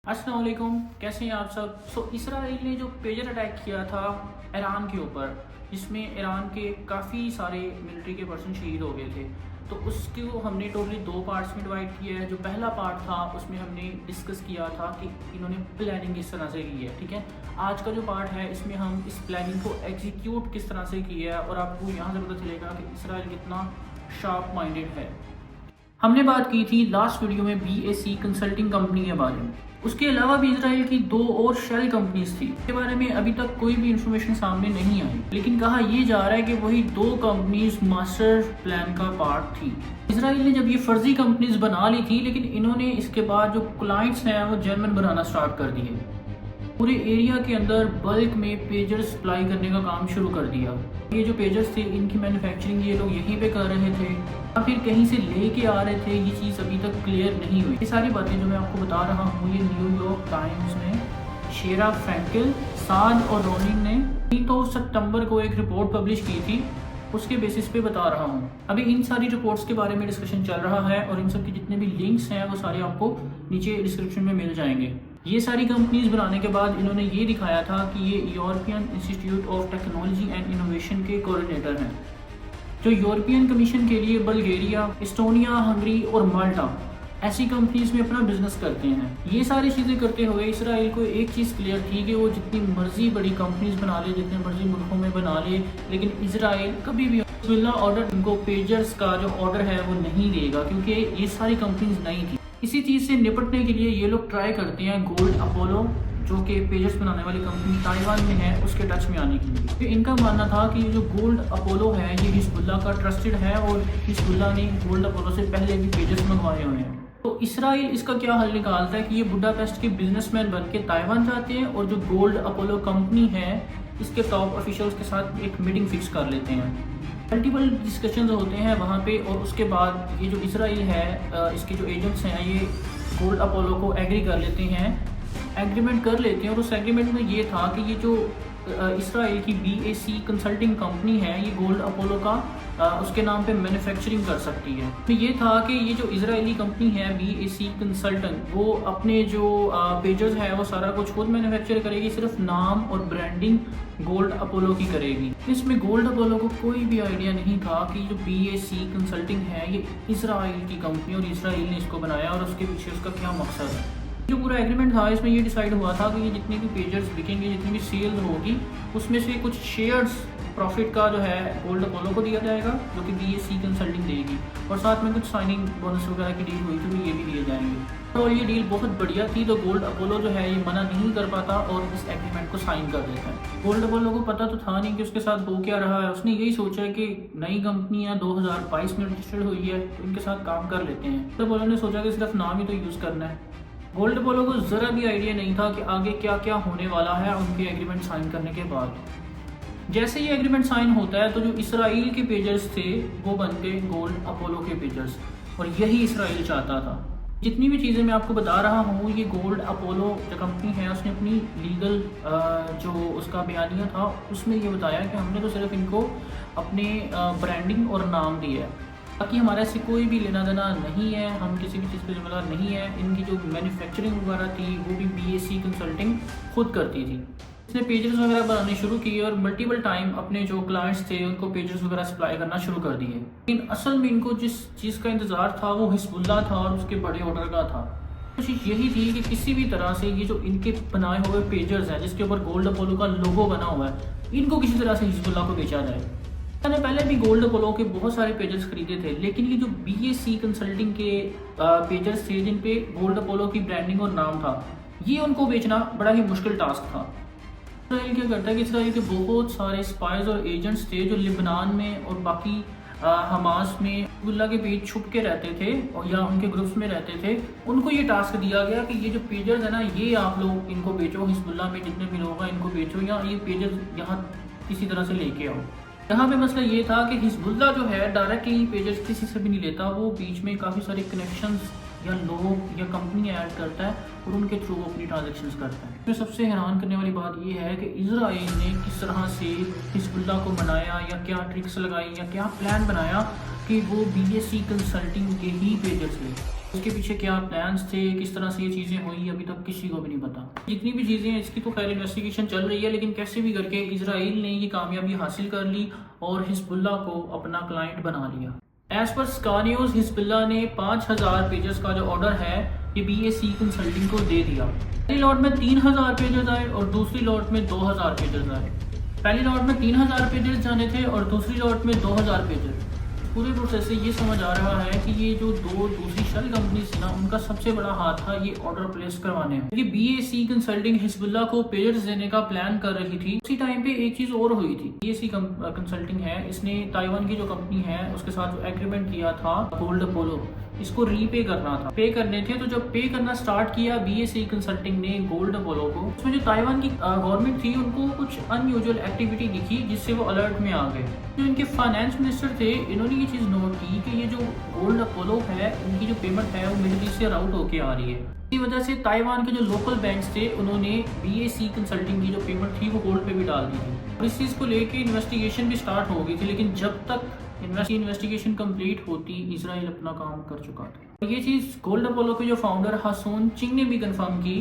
अस्सलाम वालेकुम, कैसे हैं आप सब। इसराइल ने जो पेजर अटैक किया था ईरान के ऊपर, जिसमें ईरान के काफ़ी सारे मिलिट्री के पर्सन शहीद हो गए थे, तो उसको हमने टोटली दो पार्ट्स में डिवाइड किया है। जो पहला पार्ट था उसमें हमने डिस्कस किया था कि इन्होंने प्लानिंग किस तरह से की है, ठीक है। आज का जो पार्ट है इसमें हम इस प्लानिंग को एग्जीक्यूट किस तरह से किया है और आपको यहाँ से पता चलेगा कि इसराइल कितना शार्प माइंडेड है। हमने बात की थी लास्ट वीडियो में BAC कंसल्टिंग कंपनी के बारे में। उसके अलावा भी इसराइल की दो और शेल कंपनीज थी, इसके बारे में अभी तक कोई भी इंफॉर्मेशन सामने नहीं आई, लेकिन कहा यह जा रहा है कि वही दो कंपनीज मास्टर प्लान का पार्ट थी। इसराइल ने जब ये फर्जी कंपनीज बना ली थी, लेकिन इन्होंने इसके बाद जो क्लाइंट्स हैं वो जर्मन बनाना स्टार्ट कर दिए। पूरे एरिया के अंदर बल्क में पेजर्स सप्लाई करने का काम शुरू कर दिया। ये जो पेजर्स थे इनकी मैन्युफैक्चरिंग ये लोग यहीं पे कर रहे थे या फिर कहीं से लेके आ रहे थे, ये चीज़ अभी तक क्लियर नहीं हुई। ये सारी बातें जो मैं आपको बता रहा हूँ ये न्यूयॉर्क टाइम्स में शेरा फ्रैंकल, साद और रोनिंग ने 3 सितंबर को एक रिपोर्ट पब्लिश की थी, उसके बेसिस पे बता रहा हूँ। अभी इन सारी रिपोर्ट्स के बारे में डिस्कशन चल रहा है और इन सब के जितने भी लिंक्स हैं वो सारे आपको नीचे डिस्क्रिप्शन में मिल जाएंगे। ये सारी कंपनीज बनाने के बाद इन्होंने ये दिखाया था कि ये European institute of technology and innovation के कोऑर्डिनेटर हैं, जो यूरोपियन कमीशन के लिए बल्गेरिया, एस्टोनिया, हंगरी और माल्टा ऐसी कंपनीज में अपना बिजनेस करते हैं। ये सारी चीज़ें करते हुए इसराइल को एक चीज़ क्लियर थी कि वो जितनी मर्जी बड़ी कंपनीज बना ले, जितने मर्जी मुल्कों में बना ले, लेकिन इसराइल कभी भी ऑर्डर इनको पेजर्स का जो ऑर्डर है वो नहीं देगा, क्योंकि ये सारी कंपनीज नहीं थी। इसी चीज़ से निपटने के लिए ये लोग ट्राई करते हैं गोल्ड अपोलो, जो कि पेजर्स बनाने वाली कंपनी ताइवान में है, उसके टच में आने के लिए। तो इनका मानना था कि ये जो गोल्ड अपोलो है ये हिजबुल्लाह का ट्रस्टेड है और हिजबुल्लाह ने गोल्ड अपोलो से पहले भी पेजर्स मंगवाए हुए हैं। तो इसराइल इसका क्या हल निकालता है कि ये बुडापेस्ट के बिजनेसमैन बन के ताइवान जाते हैं और जो गोल्ड अपोलो कंपनी है इसके टॉप ऑफिशियल्स के साथ एक मीटिंग फिक्स कर लेते हैं। मल्टीपल डिस्कशंस होते हैं वहाँ पे और उसके बाद ये जो इसराइल है इसके जो एजेंट्स हैं ये गोल्ड अपोलो को एग्री कर लेते हैं, एग्रीमेंट कर लेते हैं। और उस एग्रीमेंट में ये था कि ये जो इसराइल की BAC कंसल्टिंग कंपनी है ये गोल्ड अपोलो का उसके नाम पे मैन्युफैक्चरिंग कर सकती है। तो ये था कि ये जो इजरायली कंपनी है BAC कंसल्टेंट वो अपने जो पेजर्स है वो सारा कुछ खुद मैन्युफैक्चर करेगी, सिर्फ नाम और ब्रांडिंग गोल्ड अपोलो की करेगी। इसमें गोल्ड अपोलो को कोई भी आइडिया नहीं था कि जो BAC कंसल्टिंग है ये इसराइल की कंपनी और इसराइल ने इसको बनाया और उसके पीछे उसका क्या मकसद है। जो पूरा एग्रीमेंट था इसमें ये डिसाइड हुआ था कि ये जितने भी पेजर्स बिकेंगे, जितनी भी सेल होगी, उसमें से कुछ शेयर्स प्रॉफिट का जो है गोल्ड अपोलो को दिया जाएगा, जो कि BAC कंसल्टिंग देगी, और साथ में कुछ साइनिंग बोनस वगैरह की डील हुई थी तो ये भी दिए जाएंगे। और ये डील बहुत बढ़िया थी, तो गोल्ड अपोलो जो है ये मना नहीं कर पाता और इस एग्रीमेंट को साइन कर देता है। गोल्ड अपोलो को पता तो था नहीं कि उसके साथ हो क्या रहा है। उसने यही सोचा कि नई कंपनियाँ 2022 में रजिस्टर्ड हुई है तो इनके साथ काम कर लेते हैं। गोल्ड अपोलो ने सोचा कि सिर्फ नाम ही तो यूज़ करना है। गोल्ड अपोलो को ज़रा भी आइडिया नहीं था कि आगे क्या क्या होने वाला है उनके एग्रीमेंट साइन करने के बाद। जैसे ये एग्रीमेंट साइन होता है तो जो इसराइल के पेजर्स थे वो बन गए गोल्ड अपोलो के पेजर्स, और यही इसराइल चाहता था। जितनी भी चीज़ें मैं आपको बता रहा हूँ ये गोल्ड अपोलो जो कंपनी है उसने अपनी लीगल जो उसका बयानिया था उसमें ये बताया कि हमने तो सिर्फ इनको अपने ब्रांडिंग और नाम दिया है, बाकी हमारा ऐसे कोई भी लेना देना नहीं है, हम किसी भी चीज़ पर जिम्मेदार नहीं है। इनकी जो मैन्युफैक्चरिंग वगैरह थी वो भी BAC कंसल्टिंग खुद करती थी। इसने पेजर्स वगैरह बनाने शुरू किए और मल्टीपल टाइम अपने जो क्लाइंट्स थे उनको पेजर्स वगैरह सप्लाई करना शुरू कर दिए। लेकिन असल में इनको जिस चीज़ का इंतज़ार था वो हिजबुल्लाह था और उसके बड़े ऑर्डर का था। कोशिश यही थी कि किसी भी तरह से ये जो इनके बनाए हुए पेजर्स हैं जिसके ऊपर गोल्ड अपोलो का लोगो बना हुआ है, इनको किसी तरह से हिजबुल्लाह को बेचा जाए। मैंने पहले भी गोल्ड अपोलो के बहुत सारे पेजर्स खरीदे थे, लेकिन ये जो BAC कंसल्टिंग के पेजर्स थे जिन पे गोल्ड अपोलो की ब्रांडिंग और नाम था, ये उनको बेचना बड़ा ही मुश्किल टास्क था। इसराइल क्या करता है कि इसराइल के बहुत सारे स्पाइज और एजेंट्स थे जो लिबनान में और बाकी हमास में हिजबुल्लाह के बीच छुप के रहते थे और या उनके ग्रुप्स में रहते थे। उनको ये टास्क दिया गया कि ये जो पेजर्स है ना ये आप लोग इनको बेचो, हिजबुल्लाह में जितने भी लोग हैं इनको बेचो, या ये पेजर्स यहाँ किसी तरह से लेके आओ। यहाँ पे मसला ये था कि हिजबुल्लाह जो है डायरेक्टली पेजर्स किसी से भी नहीं लेता, वो बीच में काफ़ी सारे कनेक्शंस या लोग या कंपनी ऐड करता है और उनके थ्रू अपनी ट्रांजैक्शंस करता है। तो सबसे हैरान करने वाली बात ये है कि इजराइल ने किस तरह से हिजबुल्लाह को बनाया या क्या ट्रिक्स लगाई या क्या प्लान बनाया कि वो BAC कंसल्टिंग के ही पेजर्स ले। उसके पीछे क्या प्लान्स थे, किस तरह से ये चीज़ें हुई, अभी तक किसी को भी नहीं पता। जितनी भी चीज़ें हैं इसकी तो खैर इन्वेस्टिगेशन चल रही है, लेकिन कैसे भी करके इजराइल ने ये कामयाबी हासिल कर ली और हिजबुल्लाह को अपना क्लाइंट बना लिया। As per sky news, Hezbollah ने 5000 पेजेस का जो ऑर्डर है ये BAC कंसल्टिंग को दे दिया। पहली लॉट में 3000 पेजेस आए और दूसरी लॉट में 2000 पेजेस आए। पहली लॉट में 3000 पेजेस जाने थे और दूसरी लॉट में 2000 पेजेस। पूरे प्रोसेस से ये समझ आ रहा है कि ये जो दूसरी शेल कंपनीज थी ना, उनका सबसे बड़ा हाथ था ये ऑर्डर प्लेस करवाने में। ये BAC कंसल्टिंग हिजबुल्लाह को पेजेस देने का प्लान कर रही थी। उसी टाइम पे एक चीज और हुई थी। BAC कंसल्टिंग है, इसने ताइवान की जो कंपनी है उसके साथ जो एग्रीमेंट किया था गोल्ड अपोलो, इसको रीपे करना था, पे करने थे। तो जब पे करना स्टार्ट किया BAC कंसल्टिंग ने गोल्ड अपोलो को, उसमें जो ताइवान की गवर्नमेंट थी उनको कुछ अनयूजुअल एक्टिविटी दिखी जिससे वो अलर्ट में आ गए। जो इनके फाइनेंस मिनिस्टर थे, इन्होंने ये चीज़ नोट की कि ये जो गोल्ड अपोलो है इनकी जो पेमेंट है वो मिडिल ईस्ट से राउट होके आ रही है। इसी वजह से ताइवान के जो लोकल बैंक्स थे उन्होंने BAC कंसल्टिंग की जो पेमेंट थी वो गोल्ड पे भी डाल दी थी। और इस चीज़ को लेके इन्वेस्टिगेशन भी स्टार्ट हो गई थी, लेकिन जब तक इन्वेस्टिगेशन कंप्लीट होती इजराइल अपना काम कर चुका था। ये चीज़ गोल्ड अपोलो के जो फाउंडर हासून चिंग ने भी कंफर्म की।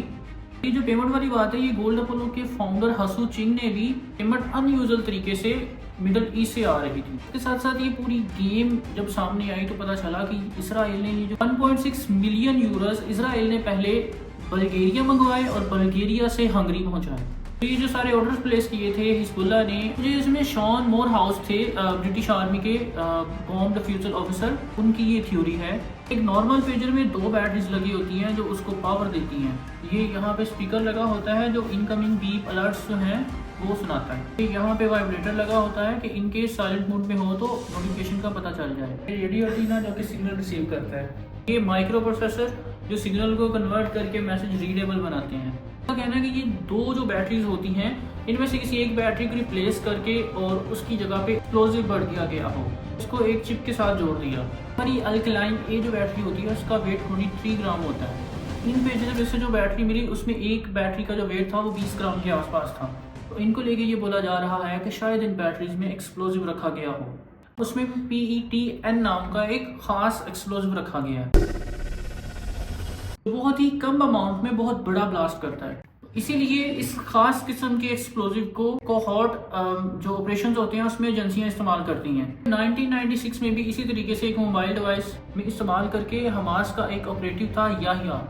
ये जो पेमेंट वाली बात है, ये गोल्ड अपोलो के फाउंडर हासू चिंग ने भी पेमेंट अनयूजुअल तरीके से मिडल ईस्ट से आ रही थी। इसके साथ साथ ये पूरी गेम जब सामने आई तो पता चला कि इसराइल ने ये जो 1.6 मिलियन यूरोस इसराइल ने पहले बल्गेरिया मंगवाए और बल्गेरिया से हंगरी पहुंचाए। तो ये जो सारे ऑर्डर्स प्लेस किए थे हिजबुल्लाह ने, जो इसमें शॉन मोर हाउस थे ब्रिटिश आर्मी के बॉम्ब डिफ्यूजल ऑफिसर, उनकी ये थ्योरी है। एक नॉर्मल पेजर में 2 बैटरीज लगी होती हैं जो उसको पावर देती हैं। ये यहाँ पे स्पीकर लगा होता है जो इनकमिंग बीप अलर्ट्स जो हैं वो सुनाता है। यहाँ पे वाइब्रेटर लगा होता है कि इनके साइलेंट मोड में हो तो नोटिफिकेशन का पता चल जाए। रेडियो एंटीना जो कि सिग्नल रिसीव करता है। ये माइक्रो प्रोसेसर जो सिग्नल को कन्वर्ट करके मैसेज रीडेबल बनाते हैं। कहना है कि ये 2 जो बैटरीज होती हैं इनमें से किसी एक बैटरी को रिप्लेस करके और उसकी जगह पे एक्सप्लोजिव बढ़ दिया गया हो, इसको एक चिप के साथ जोड़ दिया। हमारी अल्कलाइन ए जो बैटरी होती है उसका वेट 23 ग्राम होता है। इन पेजेस में से जो बैटरी मिली उसमें एक बैटरी का जो वेट था वो 20 ग्राम के आसपास था। तो इनको लेके ये बोला जा रहा है कि शायद इन बैटरीज में एक्सप्लोजिव रखा गया हो। उसमें PETN नाम का एक खास एक्सप्लोजिव रखा गया है, बहुत ही कम अमाउंट में बहुत बड़ा ब्लास्ट करता है। इसीलिए इस खास किस्म के एक्सप्लोजिव को कोहॉर्ट जो ऑपरेशंस होते हैं उसमें एजेंसियां इस्तेमाल करती हैं। 1996 में भी इसी तरीके से एक मोबाइल डिवाइस में इस्तेमाल करके हमास का एक ऑपरेटिव था याहिया,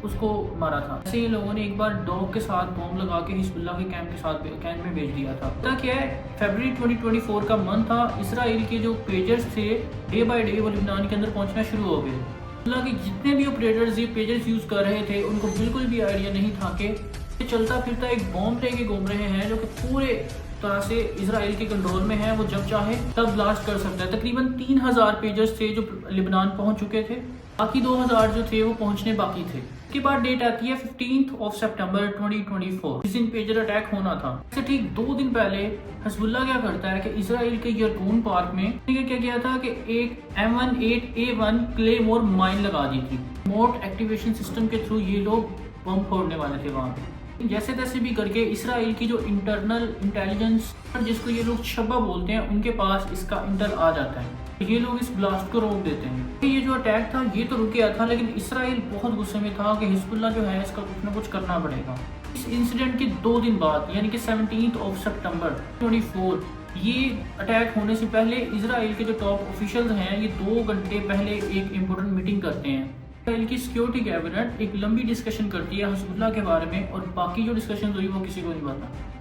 उसको मारा था। ऐसे ही लोगों ने एक बार डॉग के साथ बॉम्ब लगा के हिजबुल्लाह के कैंप में भेज दिया था। पता क्या है, फरवरी 2024 का मंथ था। इसराइल के जो पेजर्स थे डे बाय डे वो लिबनान के अंदर पहुंचना शुरू हो गए। कि जितने भी ऑपरेटर्स ये पेजेस यूज कर रहे थे उनको बिल्कुल भी आइडिया नहीं था कि चलता फिरता एक बॉम्ब लेके घूम रहे हैं जो कि पूरे तरह से इसराइल के कंट्रोल में है। वो जब चाहे तब ब्लास्ट कर सकता है। तकरीबन 3000 पेजेस थे जो लिबनान पहुंच चुके थे, बाकी 2000 जो थे वो पहुंचने बाकी थे। उसके बाद डेट आती है 15 सितंबर 2024, जिस दिन पेजर अटैक होना था। इससे ठीक 2 दिन पहले हिजबुल्लाह क्या करता है कि इसराइल के यरकून पार्क में क्या किया था कि एक M18A1 क्लेमोर माइन लगा दी थी। मोट एक्टिवेशन सिस्टम के थ्रू ये लोग बम फोड़ने वाले थे वहां पे। जैसे तैसे भी करके इसराइल की जो इंटरनल इंटेलिजेंस जिसको ये लोग शब्बा बोलते हैं उनके पास इसका इंटेल आ जाता है। ये लोग इस ब्लास्ट को रोक देते हैं। ये जो अटैक था ये तो रुक गया था, लेकिन इसराइल बहुत गुस्से में था कि हिजबुल्लाह जो है इसका कुछ ना कुछ करना पड़ेगा। इस इंसिडेंट के 2 दिन बाद यानी कि 17 सितंबर 2024 ये अटैक होने से पहले इसराइल के जो टॉप ऑफिशियल्स हैं ये 2 घंटे पहले एक इम्पोर्टेंट मीटिंग करते हैं। इसराइल की सिक्योरिटी कैबिनेट एक लंबी डिस्कशन करती है हिजबुल्लाह के बारे में और बाकी जो डिस्कशन हुई वो किसी को नहीं पता।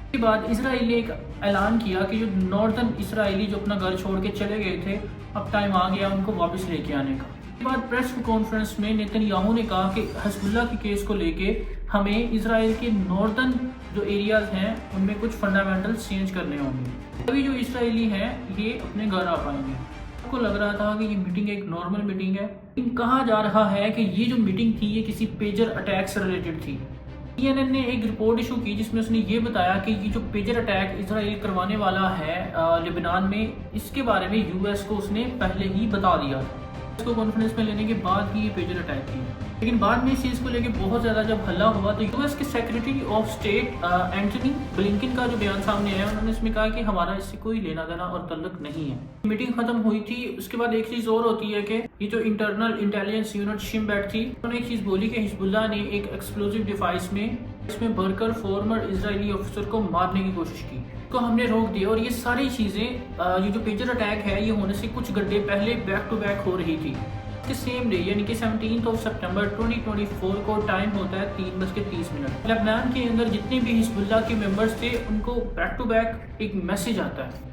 उसके बाद इसराइल ने एक ऐलान किया कि जो नॉर्दर्न इसराइली जो अपना घर छोड़ के चले गए थे अब टाइम आ गया उनको वापस लेके आने का। उसके बाद प्रेस कॉन्फ्रेंस में नेतन्याहू ने कहा कि हिजबुल्लाह के केस को लेके हमें इसराइल के नॉर्दर्न जो एरियाज हैं उनमें कुछ फंडामेंटल्स चेंज करने होंगे, तभी जो इसराइली हैं ये अपने घर आ पाएंगे। को लग रहा था कि ये मीटिंग एक नॉर्मल मीटिंग है, लेकिन कहा जा रहा है कि ये जो मीटिंग थी ये किसी पेजर अटैक से रिलेटेड थी। CNN ने एक रिपोर्ट इशू की जिसमें उसने ये बताया कि ये जो पेजर अटैक इसराइल करवाने वाला है लिबनान में, इसके बारे में US को उसने पहले ही बता दिया था। इसको कॉन्फिडेंस में लेने के बाद ही ये पेजर अटैक किया। लेकिन बाद में इस चीज़ को लेके बहुत ज़्यादा जब हल्ला हुआ तो यूएस के secretary of state Antony Blinken का जो बयान सामने आया, उन्होंने इसमें कहा कि हमारा इससे कोई लेना देना और तल्लुक नहीं है। मीटिंग खत्म हुई थी, उसके बाद एक चीज़ और होती है कि ये जो इंटरनल इंटेलिजेंस यूनिट शिमबैट थी, उन्होंने एक चीज़ बोली कि हिजबुल्लाह ने एक एक्सप्लोजिव डिवाइस में इसमें भरकर फॉर्मर इजरायली ऑफिसर को मारने की कोशिश की, तो हमने रोक दिया। और ये सारी चीज़ें ये जो पेजर अटैक है ये होने से कुछ घंटे पहले बैक टू बैक हो रही थी। के सेम डे यानी कि 17 सितंबर 2024 को टाइम होता है 3:30। लेबनान के अंदर जितने भी हिजबुल्लाह के मेंबर्स थे उनको बैक टू बैक एक मैसेज आता है।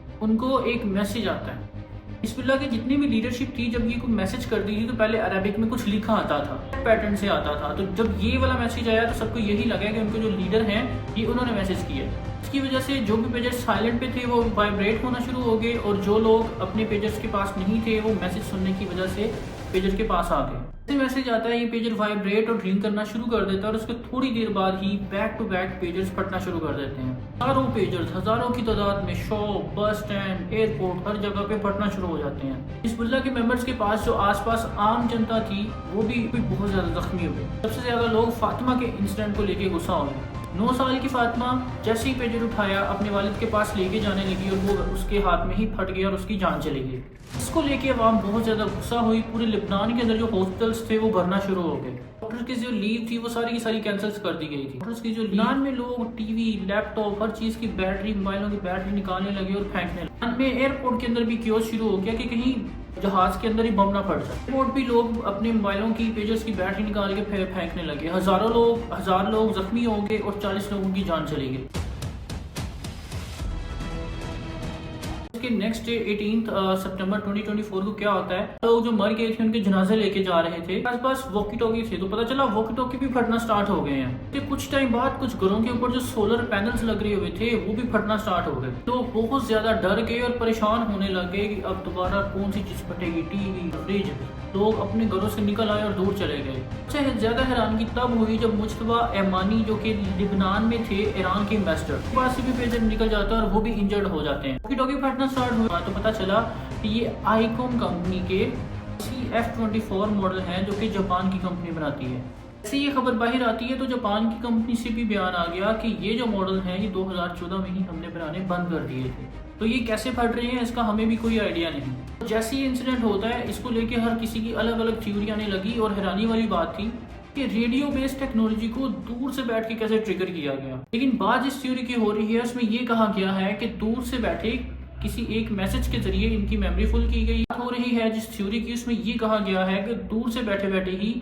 हिजबुल्लाह की जितनी भी लीडरशिप थी, जब ये कोई मैसेज करती थी तो पहले अरबिक में कुछ लिखा आता था, पैटर्न से आता था। तो जब ये वाला मैसेज आया तो सबको यही लगा कि उनके जो लीडर हैं ये उन्होंने मैसेज किया। इसकी वजह से जो भी पेजर्स साइलेंट पे थे वो वाइब्रेट होना शुरू हो गए, और जो लोग अपने पेजर्स के पास नहीं थे वो मैसेज सुनने की वजह से पेजर के पास आ गए। जैसे मैसेज आता है ये पेजर वाइब्रेट और रिंग करना शुरू कर देता है, और उसके थोड़ी देर बाद ही बैक टू बैक पेजर्स फटना शुरू कर देते हैं। हजारों पेजर्स, हजारों की तादाद में शॉप, बस स्टैंड, एयरपोर्ट, हर जगह पे फटना शुरू हो जाते हैं। हिजबुल्लाह के मेंबर्स के पास जो आसपास आम जनता थी वो भी बहुत ज्यादा जख्मी हो गई। सबसे ज्यादा लोग फातिमा के इंसिडेंट को लेके गुस्सा हो गए। 9 साल की फातिमा जैसे ही पेजर उठाया अपने वालिद के पास लेके जाने लगी और वो उसके हाथ में ही फट गया और उसकी जान चली गई। इसको लेके अवाम बहुत ज़्यादा गुस्सा हुई। पूरे लेबनान के अंदर जो हॉस्पिटल्स थे वो भरना शुरू हो गए। डॉक्टर की जो लीव थी वो सारी की सारी कैंसिल कर दी गई थी। डॉक्टर्स की जो लेबनान में लोग टीवी, लैपटॉप, हर चीज़ की बैटरी, मोबाइलों की बैटरी निकालने लगे और फेंकने लगे। में एयरपोर्ट के अंदर भी क्योस शुरू हो गया कि कहीं जहाज के अंदर ही बम ना फट जाए। एयरपोर्ट भी लोग अपने मोबाइलों की, पेजर्स की बैटरी निकाल के फेंकने लगे। हजार लोग जख्मी हो गए और 40 लोगों की जान चली गई। नेक्स्ट डे 18 सितंबर 2024 को क्या होता है, लोग जो मर गए थे उनके जनाजे लेके जा रहे थे, आसपास वॉकी टॉकी थे, तो पता चला वॉकी टॉकी भी फटना स्टार्ट हो गए हैं। तो कुछ टाइम बाद कुछ घरों के ऊपर जो सोलर पैनल्स लग रहे हुए थे वो भी फटना स्टार्ट हो गए। तो बहुत ज्यादा डर गए और परेशान होने लगे कि अब दोबारा कौन सी चीज फटेगी, टीवी, फ्रिज। लोग अपने घरों से निकल आए और दूर चले गए। सबसे ज्यादा हैरानगी तब हुई जब मुज्तबा एमानी जो कि लेबनान में थे, ईरान के इन्वेस्टर, के पास से भी पेजर निकल जाता है और वो भी इंजर्ड हो जाते हैं। वॉकी टॉकी फटना स्टार्ट हुआ तो पता चला कि ये आईकॉम कंपनी के CF24 मॉडल है जो कि जापान की कंपनी बनाती है। ऐसे ये खबर बाहर आती है तो जापान की कंपनी से भी बयान आ गया कि ये जो मॉडल हैं ये 2014 में ही हमने बनाने बंद कर दिए थे। तो ये कैसे फट रहे हैं इसका हमें भी कोई आइडिया नहीं। जैसे ही इंसिडेंट होता है इसको लेके हर किसी की अलग अलग थ्योरी आने लगी, और हैरानी वाली बात थी कि रेडियो बेस्ड टेक्नोलॉजी को दूर से बैठ के कैसे ट्रिगर किया गया। लेकिन बात जिस थ्योरी की हो रही है उसमें ये कहा गया है कि दूर से बैठे किसी एक मैसेज के जरिए इनकी मेमोरी फुल की गई हो रही है। जिस थ्योरी की उसमें ये कहा गया है कि दूर से बैठे बैठे ही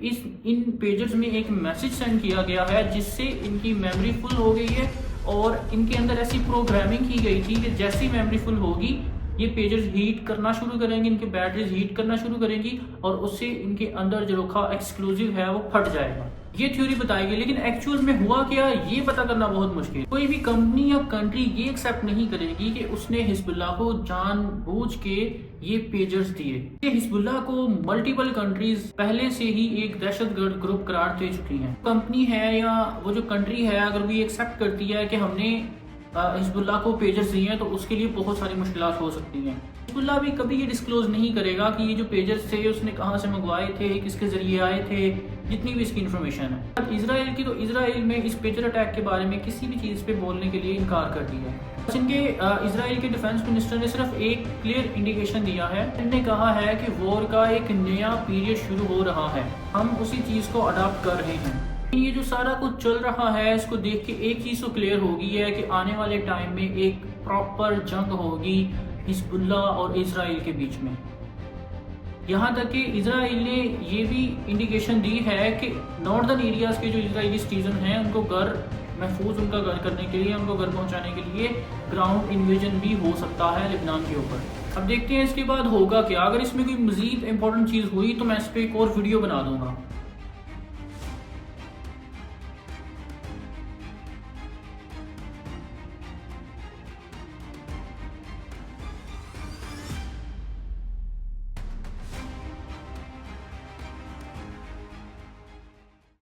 इन पेजर्स में एक मैसेज सेंड किया गया है जिससे इनकी मेमोरी फुल हो गई है, और इनके अंदर ऐसी प्रोग्रामिंग की गई थी कि जैसी मेमोरी फुल होगी ये पेजर्स हीट करना शुरू करेंगे, इनके बैटरीज हीट करना शुरू करेंगी और उससे इनके अंदर जो रखा एक्सक्लूसिव है वो फट जाएगा। ये थ्योरी बताई गई, लेकिन एक्चुअल में हुआ क्या ये पता करना बहुत मुश्किल। कोई भी कंपनी या कंट्री ये एक्सेप्ट नहीं करेगी कि उसने हिजबुल्लाह को जानबूझ के ये पेजर्स दिए। हिजबुल्लाह को मल्टीपल कंट्रीज पहले से ही एक दहशतगर्द ग्रुप करार दे चुकी हैं। कंपनी है या वो जो कंट्री है अगर वो ये एक्सेप्ट करती है कि हमने हिजबुल्लाह को पेजर्स दिए हैं तो उसके लिए बहुत सारी मुश्किलात हो सकती हैं। हिजबुल्लाह भी कभी ये डिस्क्लोज नहीं करेगा कि ये जो पेजर्स थे उसने कहाँ से मंगवाए थे, किसके जरिए आए थे, जितनी भी इसकी इन्फॉर्मेशन है। अब इजराइल की तो इजराइल में इस पेजर अटैक के बारे में किसी भी चीज़ पे बोलने के लिए इनकार कर दिया है। इनके इजराइल के डिफेंस मिनिस्टर ने सिर्फ एक क्लियर इंडिकेशन दिया है। इन्होंने कहा है कि वॉर का एक नया पीरियड शुरू हो रहा है, हम उसी चीज़ को अडॉप्ट कर रहे हैं। ये जो सारा कुछ चल रहा है इसको देख के एक चीज़ तो क्लियर होगी है कि आने वाले टाइम में एक प्रॉपर जंग होगी हिजबुल्लाह और इजराइल के बीच में। यहाँ तक कि इजराइल ने ये भी इंडिकेशन दी है कि नॉर्दर्न एरियाज के जो इजराइली सिटीजन हैं उनको घर महफूज उनका घर करने के लिए, उनको घर पहुँचाने के लिए ग्राउंड इन्वेजन भी हो सकता है लेबनान के ऊपर। अब देखते हैं इसके बाद होगा क्या। अगर इसमें कोई मजीद इंपॉर्टेंट चीज़ हुई तो मैं इस पर एक और वीडियो बना दूंगा।